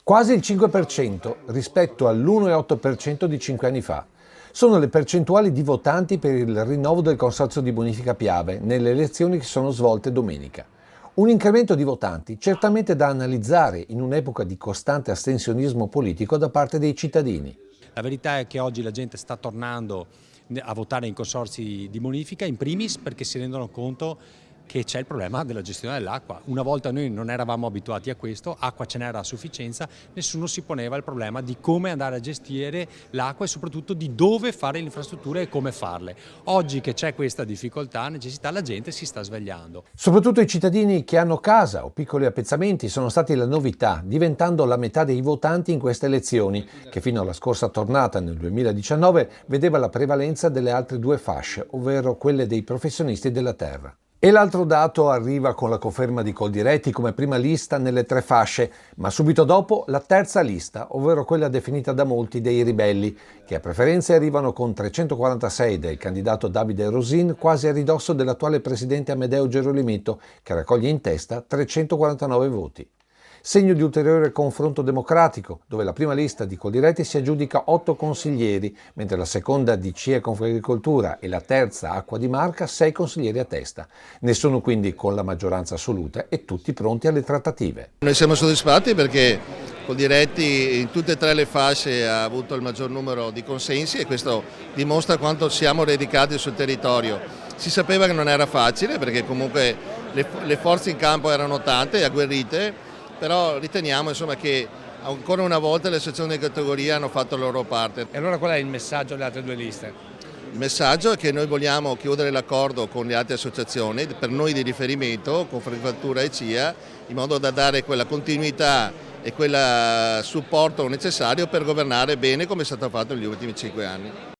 Quasi il 5% rispetto all'1,8% di 5 anni fa. Sono le percentuali di votanti per il rinnovo del consorzio di bonifica Piave nelle elezioni che sono svolte domenica. Un incremento di votanti certamente da analizzare in un'epoca di costante astensionismo politico da parte dei cittadini. La verità è che oggi la gente sta tornando a votare in consorzi di bonifica, in primis perché si rendono conto che c'è il problema della gestione dell'acqua. Una volta noi non eravamo abituati a questo, acqua ce n'era a sufficienza, nessuno si poneva il problema di come andare a gestire l'acqua e soprattutto di dove fare le infrastrutture e come farle. Oggi che c'è questa difficoltà, necessità, la gente si sta svegliando. Soprattutto i cittadini che hanno casa o piccoli appezzamenti sono stati la novità, diventando la metà dei votanti in queste elezioni, che fino alla scorsa tornata nel 2019 vedeva la prevalenza delle altre due fasce, ovvero quelle dei professionisti della terra. E l'altro dato arriva con la conferma di Coldiretti come prima lista nelle tre fasce, ma subito dopo la terza lista, ovvero quella definita da molti dei ribelli, che a preferenze arrivano con 346 del candidato Davide Rosin, quasi a ridosso dell'attuale presidente Amedeo Gerolimetto, che raccoglie in testa 349 voti. Segno di ulteriore confronto democratico, dove la prima lista di Coldiretti si aggiudica 8 consiglieri, mentre la seconda di CIE Confagricoltura e la terza Acqua di Marca 6 consiglieri a testa. Nessuno quindi con la maggioranza assoluta e tutti pronti alle trattative. Noi siamo soddisfatti perché Coldiretti in tutte e tre le fasce ha avuto il maggior numero di consensi e questo dimostra quanto siamo radicati sul territorio. Si sapeva che non era facile perché comunque le forze in campo erano tante e agguerrite, però riteniamo che ancora una volta le associazioni di categoria hanno fatto la loro parte. E allora qual è il messaggio delle altre due liste? Il messaggio è che noi vogliamo chiudere l'accordo con le altre associazioni, per noi di riferimento, Confagricoltura e CIA, in modo da dare quella continuità e quel supporto necessario per governare bene come è stato fatto negli ultimi 5 anni.